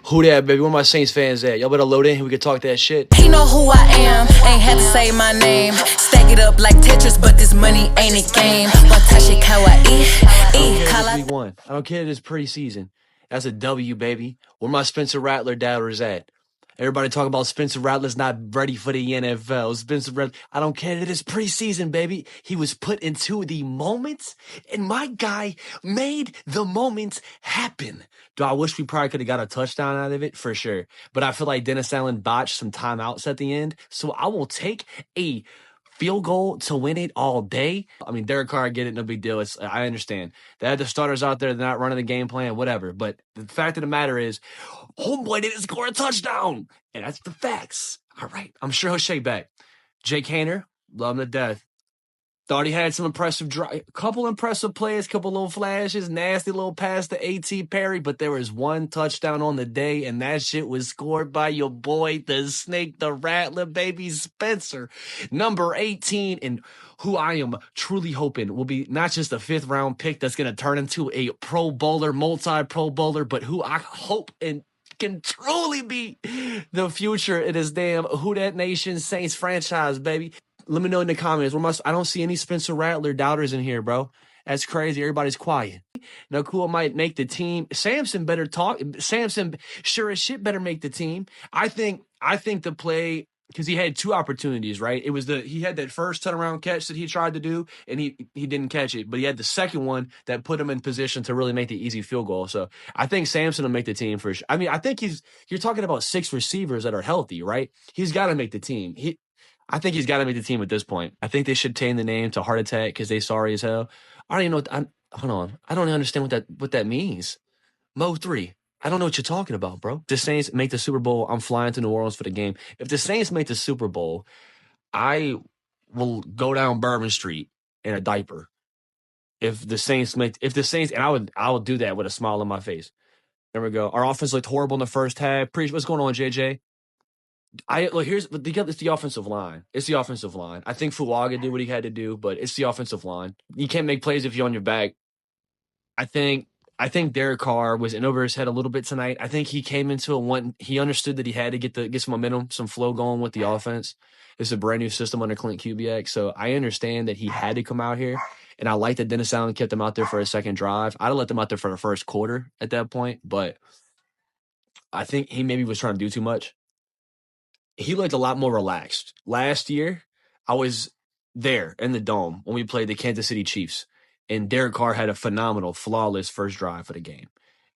Who that, baby? Where my Saints fans at? Y'all better load in. We can talk that shit. He know who I am, ain't had to say my name. Stack it up like Tetris, but this money ain't a game. Watashi kawaii, Week 1. I don't care if it's preseason. That's a W, baby. Where my Spencer Rattler doubters at? Everybody talking about Spencer Rattler's not ready for the NFL. Spencer Rattler, I don't care that it's preseason, baby. He was put into the moments, and my guy made the moments happen. Do I wish we probably could have got a touchdown out of it? For sure. But I feel like Dennis Allen botched some timeouts at the end. So I will take a field goal to win it all day. I mean, Derek Carr, I get it, no big deal. I understand. They had the starters out there, they're not running the game plan, whatever. But the fact of the matter is, homeboy didn't score a touchdown. And that's the facts. All right. I'm sure he'll shake back. Jake Haener, love him to death. Thought he had some impressive couple impressive plays, couple little flashes, nasty little pass to A.T. Perry, but there was one touchdown on the day, and that shit was scored by your boy, the Snake, the Rattler, baby Spencer, number 18, and who I am truly hoping will be not just a 5th round pick that's going to turn into a Pro Bowler, multi-Pro Bowler, but who I hope and can truly be the future of this damn Who Dat Nation Saints franchise, baby. Let me know in the comments. I don't see any Spencer Rattler doubters in here, bro. That's crazy. Everybody's quiet. Nakua might make the team. Samson better talk. Samson sure as shit better make the team. I think the play, because he had 2 opportunities, right? It was he had that first turnaround catch that he tried to do, and he didn't catch it. But he had the second one that put him in position to really make the easy field goal. So I think Samson will make the team for sure. I mean, I think you're talking about 6 receivers that are healthy, right? He's got to make the team. I think he's got to make the team at this point. I think they should change the name to Heart Attack because they sorry as hell. I don't even know. Hold on. I don't even understand what that means. Mo 3. I don't know what you're talking about, bro. The Saints make the Super Bowl. I'm flying to New Orleans for the game. If the Saints make the Super Bowl, I will go down Bourbon Street in a diaper. If the Saints, and I would do that with a smile on my face. There we go. Our offense looked horrible in the first half. What's going on, JJ? It's the offensive line. It's the offensive line. I think Fuaga did what he had to do, but it's the offensive line. You can't make plays if you're on your back. I think Derek Carr was in over his head a little bit tonight. I think he came into it he understood that he had to get some momentum, some flow going with the offense. It's a brand new system under Clint Kubiak, so I understand that he had to come out here. And I like that Dennis Allen kept him out there for a second drive. I'd have let them out there for the first quarter at that point, but I think he maybe was trying to do too much. He looked a lot more relaxed. Last year, I was there in the Dome when we played the Kansas City Chiefs, and Derek Carr had a phenomenal, flawless first drive for the game.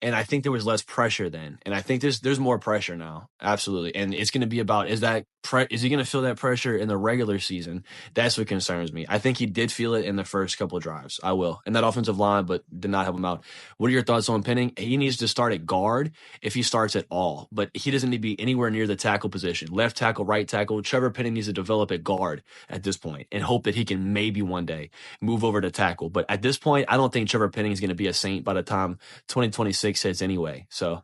And I think there was less pressure then. And I think there's more pressure now. Absolutely. And it's going to be about, is he going to feel that pressure in the regular season? That's what concerns me. I think he did feel it in the first couple of drives. I will. And that offensive line, but did not help him out. What are your thoughts on Penning? He needs to start at guard if he starts at all. But he doesn't need to be anywhere near the tackle position. Left tackle, right tackle. Trevor Penning needs to develop at guard at this point and hope that he can maybe one day move over to tackle. But at this point, I don't think Trevor Penning is going to be a Saint by the time 2026 hits anyway. So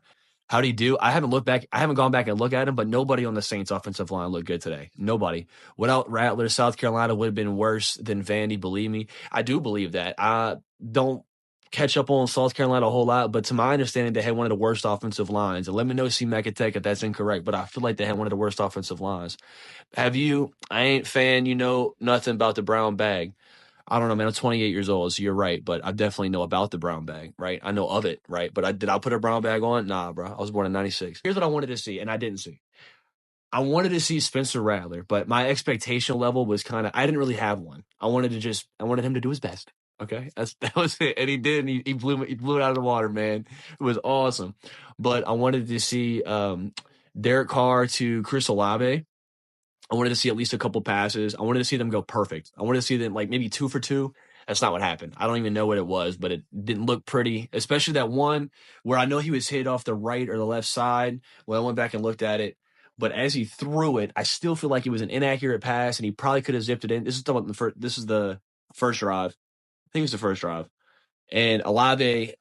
how do you do? I haven't gone back and looked at him, but nobody on the Saints offensive line looked good today. Nobody. Without Rattler, South Carolina would have been worse than Vandy, believe me. I do believe that. I don't catch up on South Carolina a whole lot, but to my understanding, they had one of the worst offensive lines. And let me know, C. Mekatech, if that's incorrect, but I feel like they had one of the worst offensive lines. I ain't fan, nothing about the brown bag. I don't know, man. I'm 28 years old, so you're right. But I definitely know about the brown bag, right? I know of it, right? But did I put a brown bag on? Nah, bro. I was born in 96. Here's what I wanted to see, and I didn't see. I wanted to see Spencer Rattler, but my expectation level was I didn't really have one. I wanted him to do his best. Okay? That was it. And he did, and he blew it out of the water, man. It was awesome. But I wanted to see Derek Carr to Chris Olave. I wanted to see at least a couple passes. I wanted to see them go perfect. I wanted to see them maybe 2 for 2. That's not what happened. I don't even know what it was, but it didn't look pretty, especially that one where I know he was hit off the right or the left side. Well, I went back and looked at it, but as he threw it, I still feel like it was an inaccurate pass, and he probably could have zipped it in. This is the first drive. I think it was the first drive. And Olave,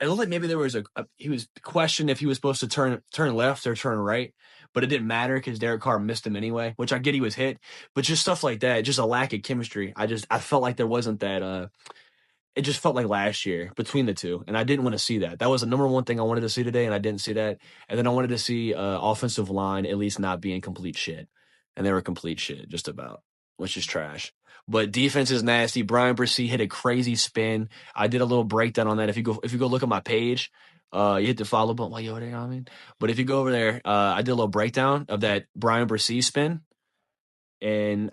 it looked like maybe there was he was questioned if he was supposed to turn left or turn right, but it didn't matter because Derek Carr missed him anyway, which I get he was hit, but just stuff like that, just a lack of chemistry. I felt like there wasn't that it just felt like last year between the two, and I didn't want to see that. That was the number one thing I wanted to see today, and I didn't see that. And then I wanted to see offensive line at least not being complete shit, and they were complete shit just about, which is trash. But defense is nasty. Brian Bresee hit a crazy spin. I did a little breakdown on that. If you go look at my page, you hit the follow button while you're over there. You know what I mean, but if you go over there, I did a little breakdown of that Brian Bresee spin. And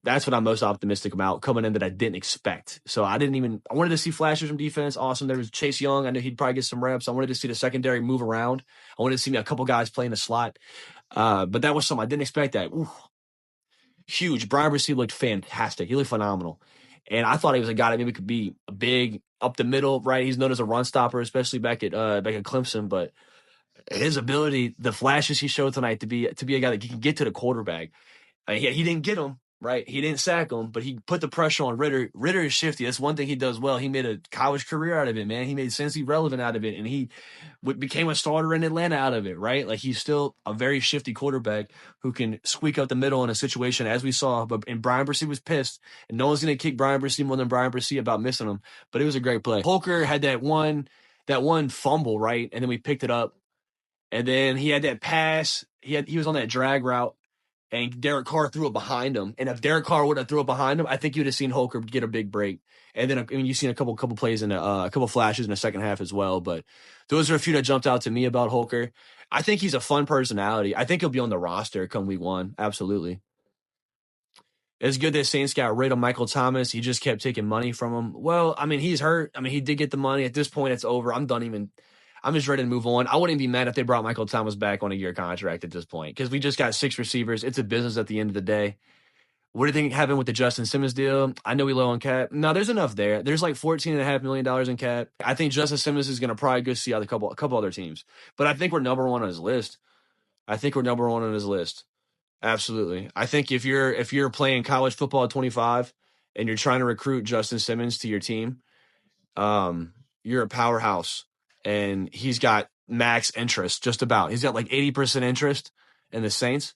that's what I'm most optimistic about coming in that I didn't expect. So I wanted to see flashes from defense. Awesome. There was Chase Young. I knew he'd probably get some reps. I wanted to see the secondary move around. I wanted to see a couple guys play in the slot. But that was something I didn't expect that. Ooh, huge. Brian Bresee looked fantastic. He looked phenomenal. And I thought he was a guy that maybe could be a big up the middle, right? He's known as a run stopper, especially back at Clemson. But his ability, the flashes he showed tonight to be a guy that can get to the quarterback. He didn't get him, right? He didn't sack him, but he put the pressure on Ritter. Ritter is shifty. That's one thing he does well. He made a college career out of it, man. He made Cincy relevant out of it, and he became a starter in Atlanta out of it, right? Like, he's still a very shifty quarterback who can squeak out the middle in a situation, as we saw. And Brian Bresee was pissed, and no one's going to kick Brian Bresee more than Brian Bresee about missing him, but it was a great play. Holker had that one fumble, right? And then we picked it up, and then he had that pass. He was on that drag route, and Derek Carr threw it behind him. And if Derek Carr would have threw it behind him, I think you'd have seen Holker get a big break. And then you've seen a couple plays a couple flashes in the second half as well. But those are a few that jumped out to me about Holker. I think he's a fun personality. I think he'll be on the roster come week 1. Absolutely. It's good that Saints got rid of Michael Thomas. He just kept taking money from him. Well, I mean, he's hurt. I mean, he did get the money. At this point, it's over. I'm just ready to move on. I wouldn't be mad if they brought Michael Thomas back on a year contract at this point, because we just got 6 receivers. It's a business at the end of the day. What do you think happened with the Justin Simmons deal? I know we low on cap. No, there's enough there. There's like $14.5 million in cap. I think Justin Simmons is going to probably go see out a couple other teams. But I think we're number one on his list. Absolutely. I think if you're playing college football at 25 and you're trying to recruit Justin Simmons to your team, you're a powerhouse. And he's got max interest, just about. He's got like 80% interest in the Saints,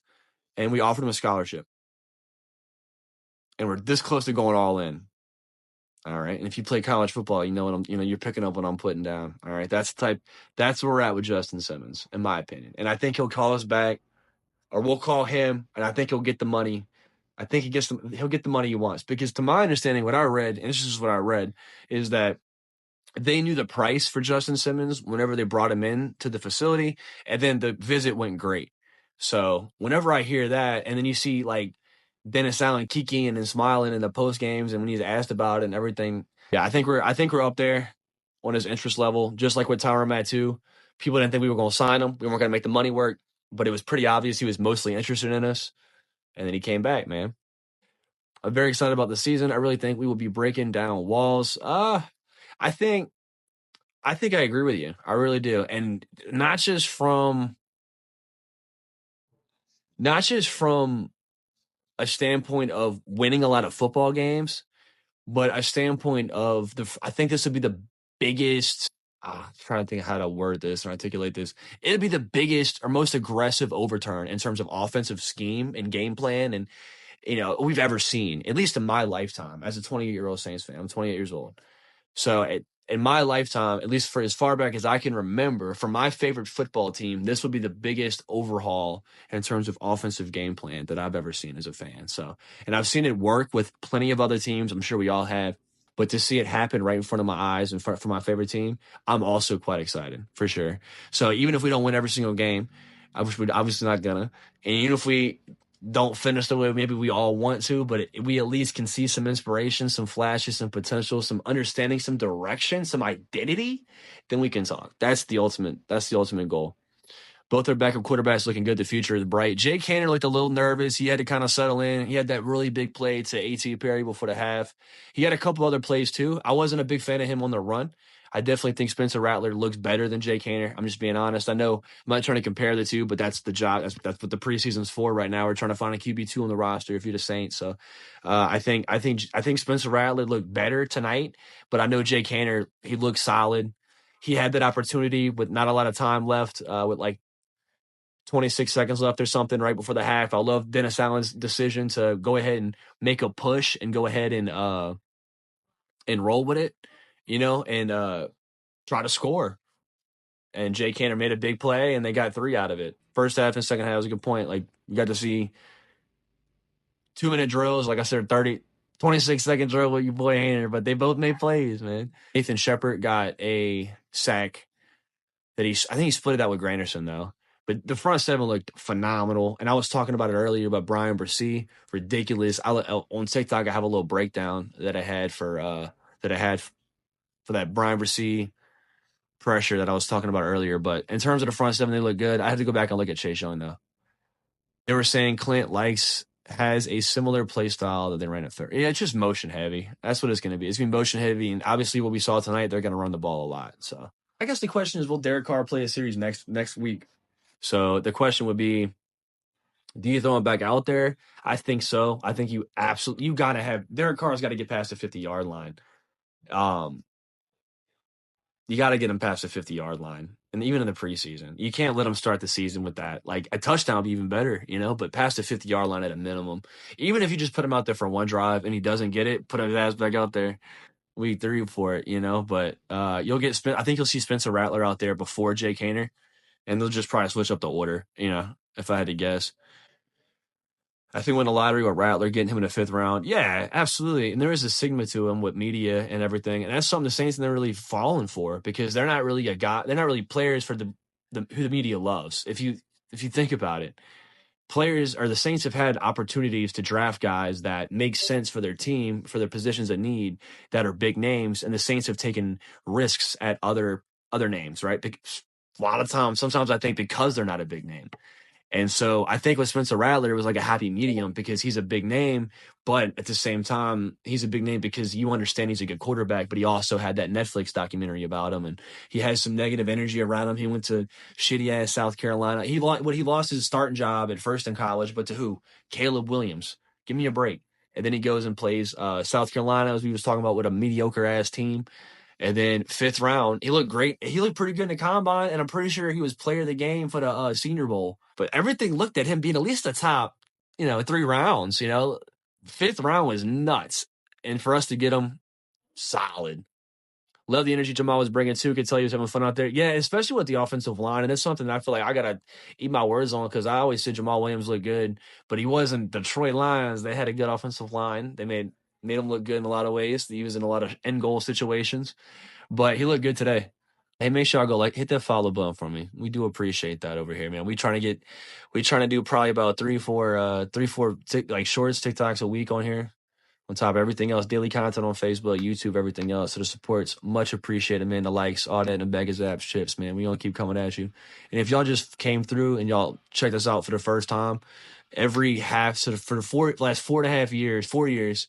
and we offered him a scholarship. And we're this close to going all in. All right. And if you play college football, you're picking up what I'm putting down. All right. That's where we're at with Justin Simmons, in my opinion. And I think he'll call us back, or we'll call him, and I think he'll get the money. I think he'll get the money he wants, because to my understanding, what I read, and this is just what I read, is that they knew the price for Justin Simmons whenever they brought him in to the facility, and then the visit went great. So whenever I hear that, and then you see like Dennis Allen kikiing and smiling in the post games, and when he's asked about it and everything, yeah, I think we're up there on his interest level, just like with Tyrann Mathieu. People didn't think we were going to sign him. We weren't going to make the money work, but it was pretty obvious he was mostly interested in us, and then he came back, man. I'm very excited about the season. I really think we will be breaking down walls. I think I agree with you. I really do. And not just from a standpoint of winning a lot of football games, but a standpoint of I think this would be the biggest, I'm trying to think how to word this or articulate this. It'd be the biggest or most aggressive overturn in terms of offensive scheme and game plan and we've ever seen, at least in my lifetime as a 28-year-old Saints fan. I'm 28 years old. So in my lifetime, at least for as far back as I can remember, for my favorite football team, this would be the biggest overhaul in terms of offensive game plan that I've ever seen as a fan. So, and I've seen it work with plenty of other teams. I'm sure we all have. But to see it happen right in front of my eyes and for my favorite team, I'm also quite excited, for sure. So even if we don't win every single game, which we're obviously not gonna, and even if we don't finish the way maybe we all want to, but we at least can see some inspiration, some flashes, some potential, some understanding, some direction, some identity, then we can talk. That's the ultimate goal. Both their backup quarterbacks looking good. The future is bright. Jake Haener looked a little nervous. He had to kind of settle in. He had that really big play to A.T. Perry before the half. He had a couple other plays too. I wasn't a big fan of him on the run. I definitely think Spencer Rattler looks better than Jake Haener. I'm just being honest. I know I'm not trying to compare the two, but that's the job. That's what the preseason's for right now. We're trying to find a QB2 on the roster if you're the Saints. So I think Spencer Rattler looked better tonight, but I know Jake Haener, he looked solid. He had that opportunity with not a lot of time left, with like 26 seconds left or something right before the half. I love Dennis Allen's decision to go ahead and make a push and go ahead and roll with it. and try to score. And Jay Canner made a big play, and they got 3 out of it. First half and second half was a good point. Like, you got to see 2-minute drills, like I said, 26-second drill with your boy Hainer, but they both made plays, man. Nathan Shepard got a sack that I think he split it out with Granderson, though. But the front seven looked phenomenal. And I was talking about it earlier about Brian Bresee. Ridiculous. On TikTok, I have a little breakdown that I had for that Brian Bresee pressure that I was talking about earlier. But in terms of the front seven, they look good. I had to go back and look at Chase Young, though. They were saying Clint has a similar play style that they ran at third. Yeah, it's just motion heavy. That's what it's going to be. It's going to be motion heavy. And obviously what we saw tonight, they're going to run the ball a lot. So I guess the question is, will Derek Carr play a series next week? So the question would be, do you throw him back out there? I think so. I think you got to have – Derek Carr's got to get past the 50-yard line. You got to get him past the 50-yard line. And even in the preseason, you can't let him start the season with that. Like, a touchdown would be even better, but past the 50-yard line at a minimum. Even if you just put him out there for one drive and he doesn't get it, put his ass back out there week 3 for it, But I think you'll see Spencer Rattler out there before Jay Canner, and they'll just probably switch up the order, if I had to guess. I think when the lottery with Rattler, getting him in the 5th round, yeah, absolutely. And there is a stigma to him with media and everything. And that's something the Saints are really falling for, because they're not really they're not really players for who the media loves. If you think about it, the Saints have had opportunities to draft guys that make sense for their team, for their positions of need, that are big names. And the Saints have taken risks at other names, right? Because a lot of times, sometimes I think because they're not a big name. And so I think with Spencer Rattler, it was like a happy medium, because he's a big name, but at the same time, he's a big name because you understand he's a good quarterback, but he also had that Netflix documentary about him, and he has some negative energy around him. He went to shitty-ass South Carolina. He lost his starting job at first in college, but to who? Caleb Williams. Give me a break. And then he goes and plays South Carolina, as we was talking about, with a mediocre-ass team. And then 5th round, he looked great. He looked pretty good in the combine, and I'm pretty sure he was player of the game for the Senior Bowl. But everything looked at him being at least the top, 3 rounds. 5th round was nuts. And for us to get him, solid. Love the energy Jamal was bringing, too. Could tell he was having fun out there. Yeah, especially with the offensive line. And it's something that I feel like I got to eat my words on, because I always said Jamal Williams looked good, but he wasn't Detroit Lions. They had a good offensive line. They made him look good in a lot of ways. He was in a lot of end goal situations, but he looked good today. Hey, make sure I go hit that follow button for me. We do appreciate that over here, man. We trying to do probably about 3-4 shorts, TikToks a week on here, on top of everything else, daily content on Facebook, YouTube, everything else. So the support's much appreciated, man. The likes, all that, and the bag of Zaps chips, man. We gonna keep coming at you. And if y'all just came through and y'all checked us out for the first time, every half, so for the last 4 years,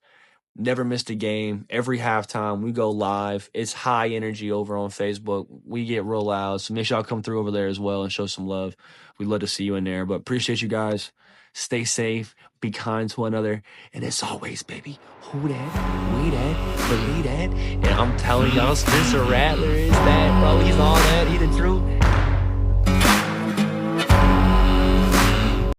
never missed a game. Every halftime, we go live. It's high energy over on Facebook. We get real loud, so make sure y'all come through over there as well and show some love. We'd love to see you in there. But appreciate you guys. Stay safe. Be kind to one another. And as always, baby, who that? We that? Believe that? And I'm telling y'all, Spencer Rattler is that, bro. He's all that. He the truth.